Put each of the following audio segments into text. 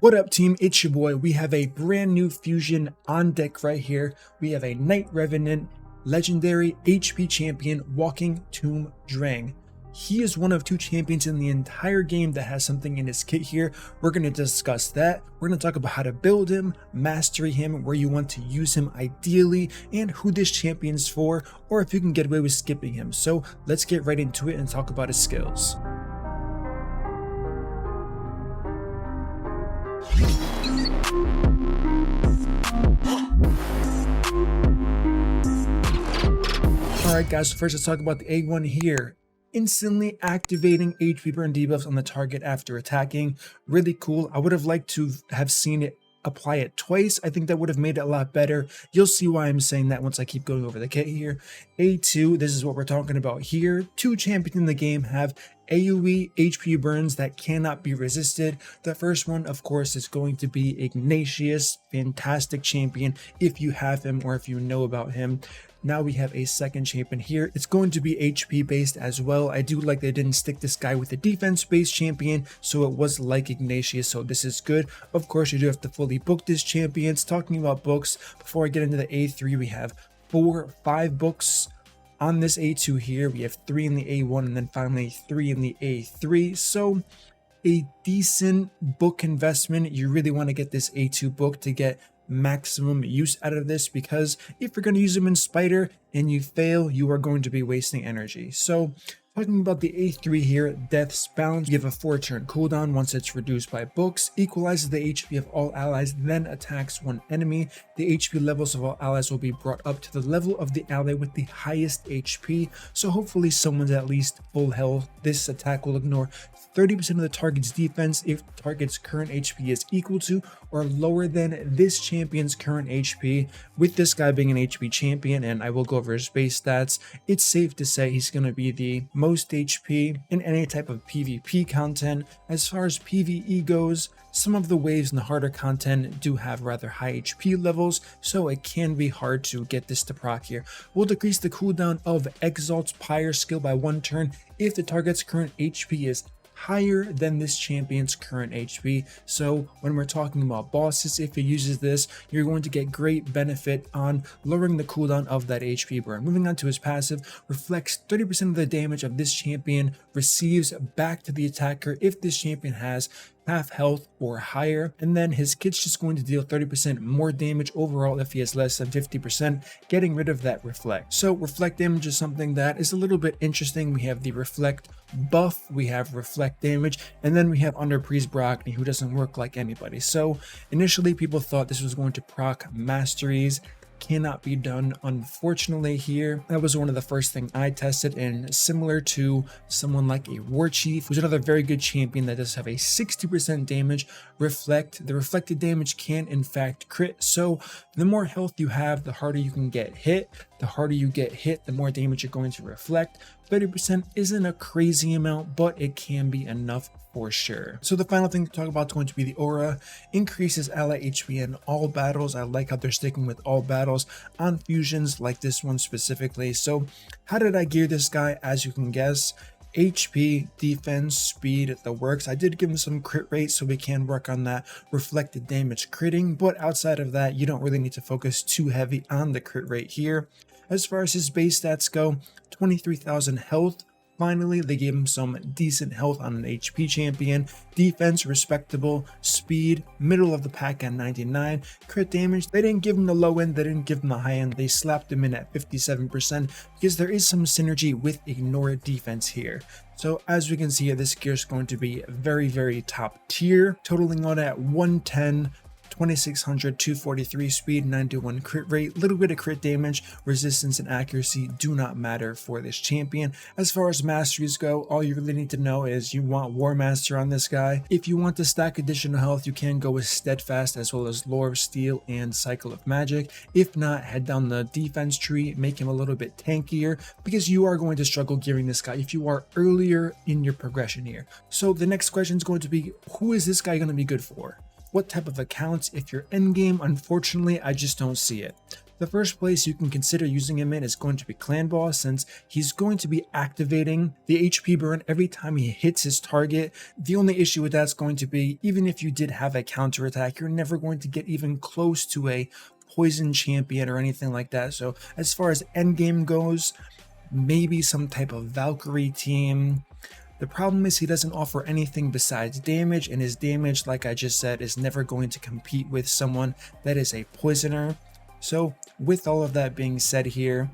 What up team, it's your boy. We have a brand new fusion on deck right here. We have a Knight Revenant, legendary HP champion, Walking Tomb Dreng. He is one of 2 champions in the entire game that has something in his kit here. We're going to discuss that. We're going to talk about how to build him, mastery him, where you want to use him ideally, and who this champion's for, or if you can get away with skipping him. So let's get right into it and talk about his skills. Alright guys, so first let's talk about the A1 here. Instantly activating HP burn debuffs on the target after attacking. Really cool. I would have liked to have seen it apply it twice. I think that would have made it a lot better. You'll see why I'm saying that once I keep going over the kit here. A2, this is what we're talking about here. 2 champions in the game have AoE HP burns that cannot be resisted. The first one, of course, is going to be Ignatius. Fantastic champion if you have him or if you know about him. Now we have a second champion here. It's going to be HP based as well. I do like they didn't stick this guy with a defense based champion, so it was like Ignatius, so this is good. Of course, you do have to fully book this champion. Talking about books, before I get into the A3, we have 5 books on this A2 here. We have 3 in the A1 and then finally 3 in the A3. So a decent book investment. You really want to get this A2 book to get maximum use out of this, because if you're going to use them in Spider and you fail, you are going to be wasting energy. So talking about the A3 here, Death's Balance, give a 4-turn cooldown once it's reduced by books, equalizes the HP of all allies, then attacks one enemy. The HP levels of all allies will be brought up to the level of the ally with the highest HP, so hopefully someone's at least full health. This attack will ignore 30% of the target's defense if the target's current HP is equal to or lower than this champion's current HP. With this guy being an HP champion, and I will go over his base stats, it's safe to say he's going to be the most HP in any type of PvP content. As far as PvE goes, some of the waves in the harder content do have rather high HP levels, so it can be hard to get this to proc here. We'll decrease the cooldown of Exalt's Pyre skill by 1 turn if the target's current HP is higher than this champion's current HP. So when we're talking about bosses, if it uses this, you're going to get great benefit on lowering the cooldown of that HP burn. Moving on to his passive, reflects 30% of the damage of this champion receives back to the attacker if this champion has half health or higher, and then his kit's just going to deal 30% more damage overall if he has less than 50%, getting rid of that reflect. So reflect damage is something that is a little bit interesting. We have the reflect buff, we have reflect damage, and then we have under Priest Brockney, who doesn't work like anybody. So initially people thought this was going to proc masteries. Cannot be done, unfortunately. Here, that was one of the first thing I tested, and similar to someone like a War Chief, who's another very good champion that does have a 60% damage reflect. The reflected damage can in fact crit, so the more health you have, the harder you can get hit. The harder you get hit, the more damage you're going to reflect. 30% isn't a crazy amount, but it can be enough for sure. So the final thing to talk about is going to be the aura. Increases ally HP in all battles. I like how they're sticking with all battles on fusions like this one specifically. So how did I gear this guy? As you can guess, HP, defense, speed, the works. I did give him some crit rate, so we can work on that reflected damage critting, but outside of that, you don't really need to focus too heavy on the crit rate here. As far as his base stats go, 23,000 health. Finally, they gave him some decent health on an HP champion. Defense, respectable. Speed, middle of the pack at 99. Crit damage, they didn't give him the low end, they didn't give him the high end. They slapped him in at 57% because there is some synergy with ignore defense here. So as we can see here, this gear is going to be very, very top tier, totaling on at 110. 2600, 243 speed, 91 crit rate, little bit of crit damage, resistance and accuracy do not matter for this champion. As far as masteries go, all you really need to know is you want War Master on this guy. If you want to stack additional health, you can go with Steadfast as well as Lore of Steel and Cycle of Magic. If not, head down the defense tree, make him a little bit tankier, because you are going to struggle gearing this guy if you are earlier in your progression here. So the next question is going to be, who is this guy going to be good for? what type of accounts. If you're endgame, unfortunately, I just don't see it. The first place you can consider using him in is going to be Clan Boss, since he's going to be activating the HP burn every time he hits his target. The only issue with that's going to be, even if you did have a counterattack, you're never going to get even close to a poison champion or anything like that. So as far as endgame goes, maybe some type of Valkyrie team. The problem is he doesn't offer anything besides damage, and his damage, like I just said, is never going to compete with someone that is a poisoner. So with all of that being said here,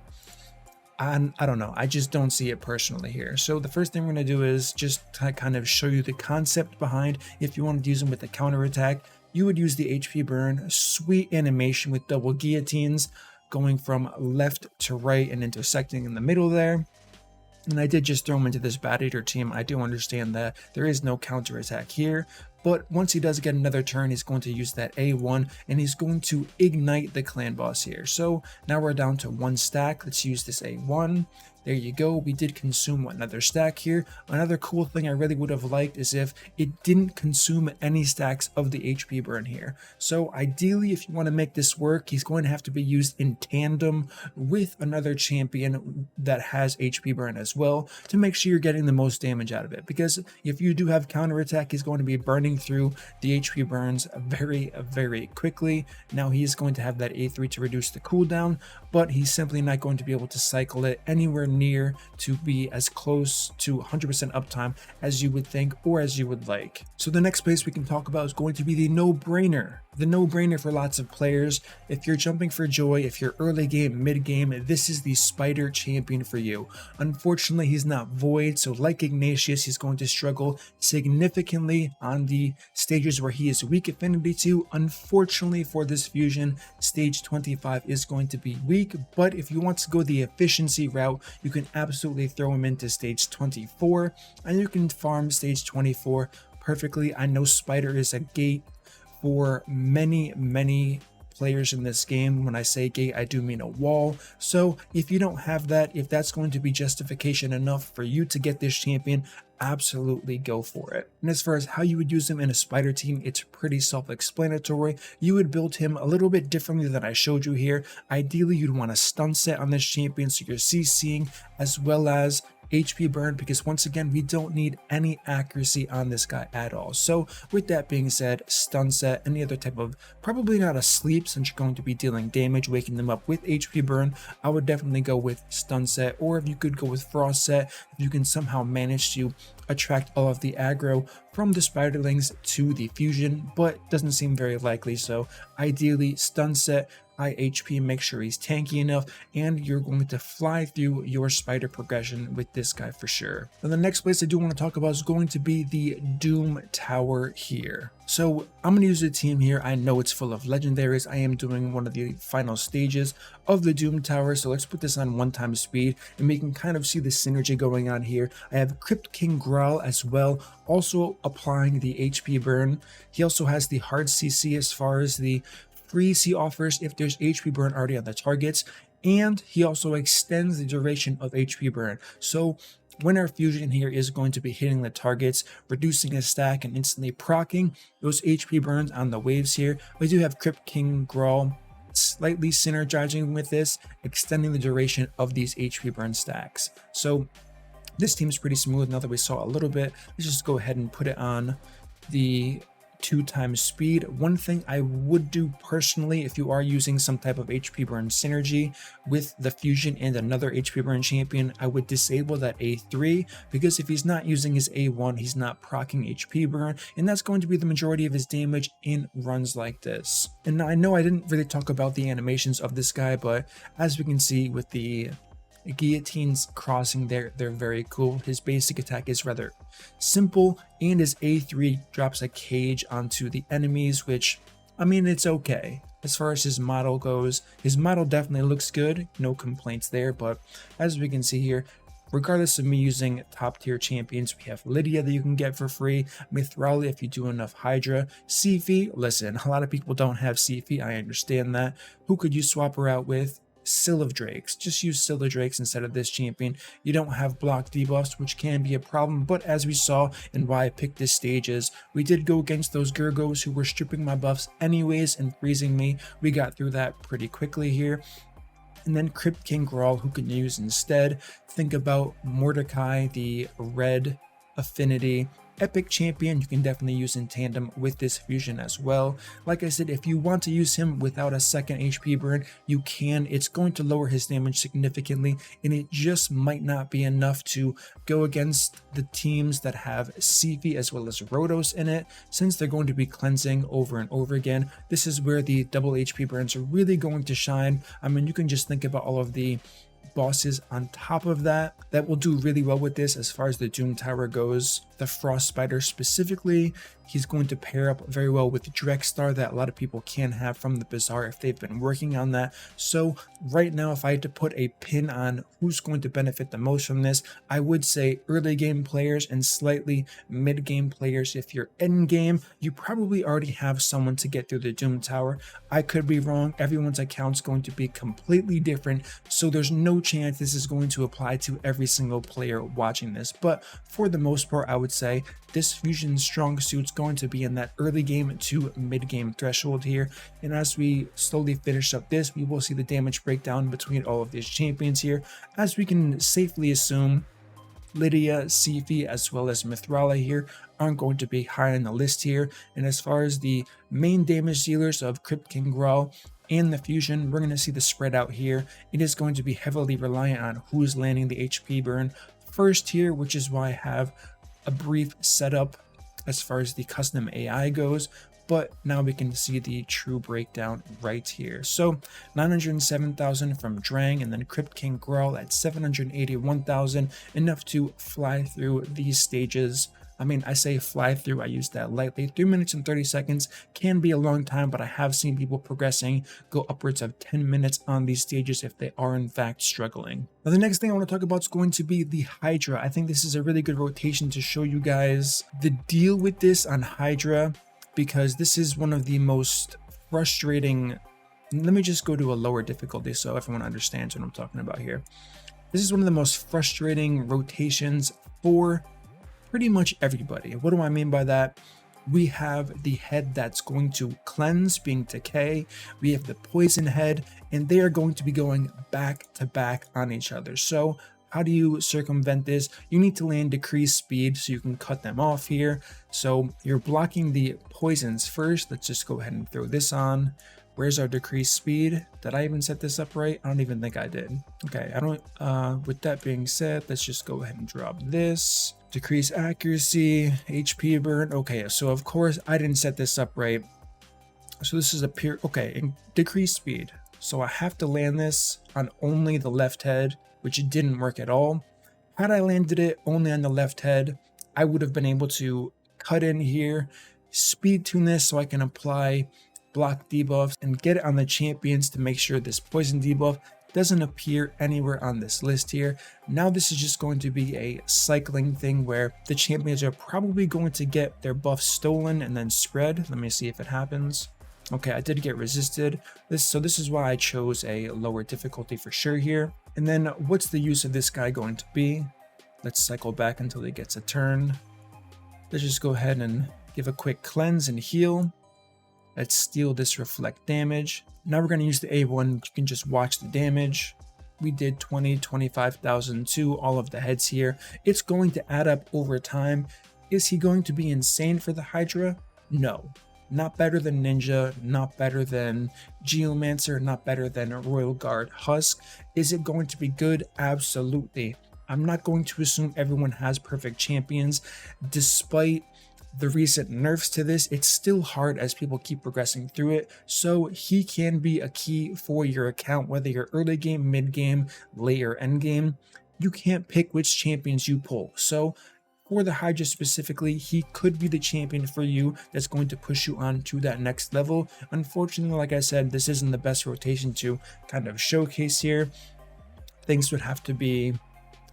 I don't know, I just don't see it personally here. So the first thing we're going to do is just kind of show you the concept behind. If you wanted to use him with the counterattack, you would use the HP burn, sweet animation with double guillotines, going from left to right and intersecting in the middle there. And I did just throw him into this Bat Eater team. I do understand that there is no counterattack here, but once he does get another turn, he's going to use that A1 and he's going to ignite the Clan Boss here. So now we're down to 1 stack. Let's use this A1. There you go. We did consume another stack here. Another cool thing I really would have liked is if it didn't consume any stacks of the HP burn here. So ideally, if you want to make this work, he's going to have to be used in tandem with another champion that has HP burn as well, to make sure you're getting the most damage out of it. Because if you do have counterattack, he's going to be burning through the HP burns very, very quickly. Now he's going to have that A3 to reduce the cooldown, but he's simply not going to be able to cycle it anywhere near to be as close to 100% uptime as you would think or as you would like. So the next place we can talk about is going to be the no-brainer. The no-brainer for lots of players. If you're jumping for joy, if you're early game, mid game, this is the Spider champion for you. Unfortunately, he's not Void, so like Ignatius, he's going to struggle significantly on the stages where he is weak affinity to. Unfortunately for this fusion, stage 25 is going to be weak, but if you want to go the efficiency route, you can absolutely throw him into stage 24, and you can farm stage 24 perfectly. I know Spider is a gate for many players in this game. When I say gate, I do mean a wall. So if you don't have that, if that's going to be justification enough for you to get this champion, absolutely go for it. And as far as how you would use him in a Spider team, it's pretty self-explanatory. You would build him a little bit differently than I showed you here. Ideally, you'd want a stun set on this champion, so you're CCing as well as HP burn, because once again, we don't need any accuracy on this guy at all. So with that being said, stun set, any other type of, probably not a sleep since you're going to be dealing damage, waking them up with HP burn, I would definitely go with stun set. Or if you could go with frost set, if you can somehow manage to attract all of the aggro from the spiderlings to the fusion, but doesn't seem very likely. So ideally, stun set, high HP, make sure he's tanky enough, and you're going to fly through your Spider progression with this guy for sure. And the next place I do want to talk about is going to be the Doom Tower here. So I'm going to use a team here. I know it's full of legendaries. I am doing one of the final stages of the Doom Tower, so let's put this on 1x speed and we can kind of see the synergy going on here. I have Crypt King Growl as well, also applying the HP burn. He also has the hard CC as far as the freeze he offers if there's HP burn already on the targets, and he also extends the duration of HP burn. So when our fusion here is going to be hitting the targets, reducing a stack and instantly proccing those HP burns on the waves here, we do have Crypt King Growl slightly synergizing with this, extending the duration of these HP burn stacks. So this team is pretty smooth. Now that we saw a little bit, let's just go ahead and put it on the 2x speed. One thing I would do personally, if you are using some type of HP burn synergy with the fusion and another HP burn champion, I would disable that A3, because if he's not using his A1, he's not proccing HP burn, and that's going to be the majority of his damage in runs like this. And now I know I didn't really talk about the animations of this guy, but as we can see with the guillotines crossing there, they're very cool. His basic attack is rather simple, and his A3 drops a cage onto the enemies, which, I mean, it's okay. As far as his model goes, his model definitely looks good, no complaints there, but as we can see here, regardless of me using top tier champions, we have Lydia that you can get for free, Mithrali if you do enough Hydra, Sifi, listen, a lot of people don't have Sifi, I understand that. Who could you swap her out with? Scylla Drakes. Just use Scylla Drakes instead of this champion. You don't have block debuffs, which can be a problem, but as we saw and why I picked this stage is we did go against those Gurgos who were stripping my buffs anyways and freezing me. We got through that pretty quickly here. And then Crypt King Grawl, who can use instead. Think about Mordecai, the red affinity epic champion. You can definitely use in tandem with this fusion as well. Like I said, if you want to use him without a second HP burn, you can. It's going to lower his damage significantly, and it just might not be enough to go against the teams that have Sivi as well as Rotos in it, since they're going to be cleansing over and over again. This is where the double HP burns are really going to shine. I mean, you can just think about all of the bosses on top of that will do really well with this. As far as the Doom Tower goes, the Frost Spider specifically, he's going to pair up very well with the Drexstar that a lot of people can have from the Bazaar if they've been working on that. So right now, if I had to put a pin on who's going to benefit the most from this, I would say early game players and slightly mid game players. If you're end game, you probably already have someone to get through the Doom Tower. I could be wrong. Everyone's account's going to be completely different, so there's no chance this is going to apply to every single player watching this. But for the most part, I would say this fusion strong suit's going to be in that early game to mid game threshold here. And as we slowly finish up this, we will see the damage breakdown between all of these champions here, as we can safely assume Lydia, Sifi, as well as Mithrala here aren't going to be high on the list here. And as far as the main damage dealers of Crypt King Grawl and the fusion, we're going to see the spread out here. It is going to be heavily reliant on who's landing the HP burn first here, which is why I have a brief setup as far as the custom AI goes. But now we can see the true breakdown right here. So 907,000 from Dreng, and then Crypt King Grawl at 781,000, enough to fly through these stages. I mean, I say fly through, I use that lightly. 3 minutes and 30 seconds can be a long time, but I have seen people progressing go upwards of 10 minutes on these stages if they are in fact struggling. Now, the next thing I want to talk about is going to be the Hydra. I think this is a really good rotation to show you guys the deal with this on Hydra, because this is one of the most frustrating. Let me just go to a lower difficulty so everyone understands what I'm talking about here. This is one of the most frustrating rotations for pretty much everybody. What do I mean by that? We have the head that's going to cleanse, being Decay. We have the poison head, and they are going to be going back to back on each other. So how do you circumvent this? You need to land decreased speed so you can cut them off here. So you're blocking the poisons first. Let's just go ahead and throw this on. Where's our decreased speed? Did I even set this up right? I don't even think I did. Okay, I don't, with that being said, let's just go ahead and drop this. Decrease accuracy, HP burn. Okay, so of course I didn't set this up right. So this is a pure, okay, and decrease speed. So I have to land this on only the left head, which it didn't work at all. Had I landed it only on the left head, I would have been able to cut in here, speed tune this so I can apply block debuffs and get it on the champions to make sure this poison debuff doesn't appear anywhere on this list here. Now this is just going to be a cycling thing where the champions are probably going to get their buffs stolen and then spread. Let me see if it happens. Okay, I did get resisted. So this is why I chose a lower difficulty for sure here. And then what's the use of this guy going to be? Let's cycle back until he gets a turn. Let's just go ahead and give a quick cleanse and heal. Let's steal this reflect damage. Now we're going to use the A1. You can just watch the damage. We did 25,000 to all of the heads here. It's going to add up over time. Is he going to be insane for the Hydra? No. Not better than Ninja, not better than Geomancer, not better than Royal Guard Husk. Is it going to be good? Absolutely. I'm not going to assume everyone has perfect champions. Despite the recent nerfs to this, it's still hard as people keep progressing through it. So he can be a key for your account, whether you're early game, mid game, late or end game. You can't pick which champions you pull. So for the Hydra specifically, he could be the champion for you that's going to push you on to that next level. Unfortunately, like I said, this isn't the best rotation to kind of showcase here. Things would have to be,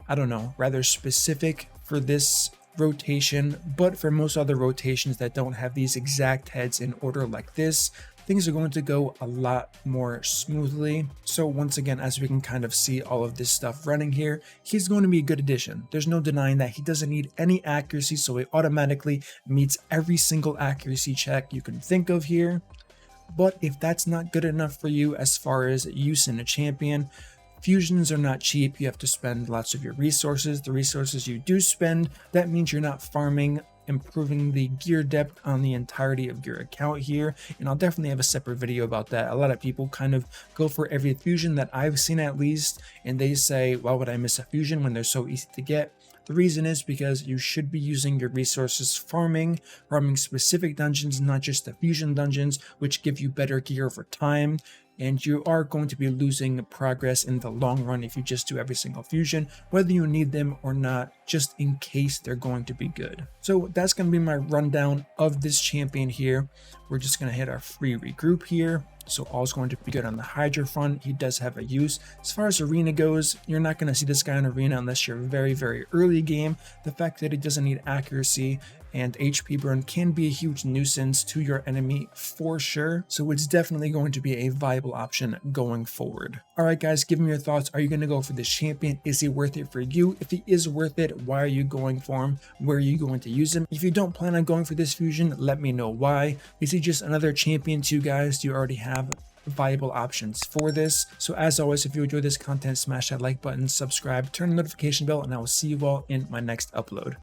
I don't know, rather specific for this rotation, but for most other rotations that don't have these exact heads in order like this things are going to go a lot more smoothly. So once again, as we can kind of see all of this stuff running here, he's going to be a good addition. There's no denying that he doesn't need any accuracy, so he automatically meets every single accuracy check you can think of here. But if that's not good enough for you as far as use in a champion, fusions are not cheap. You have to spend lots of your resources. The resources you do spend, that means you're not farming, improving the gear depth on the entirety of your account here, and I'll definitely have a separate video about that. A lot of people kind of go for every fusion that I've seen at least, and they say, why would I miss a fusion when they're so easy to get? The reason is because you should be using your resources farming specific dungeons, not just the fusion dungeons, which give you better gear over time. And you are going to be losing progress in the long run if you just do every single fusion, whether you need them or not, just in case they're going to be good. So that's going to be my rundown of this champion here. We're just going to hit our free regroup here. So all's going to be good on the Hydra front. He does have a use. As far as arena goes, you're not going to see this guy in arena unless you're very, very early game. The fact that he doesn't need accuracy and HP burn can be a huge nuisance to your enemy for sure. So it's definitely going to be a viable option going forward. Alright guys, give me your thoughts. Are you going to go for this champion? Is he worth it for you? If he is worth it, why are you going for him? Where are you going to use him? If you don't plan on going for this fusion, let me know why. Is he just another champion to you guys? Do you already have viable options for this? So as always, if you enjoy this content, smash that like button, subscribe, turn the notification bell, and I will see you all in my next upload.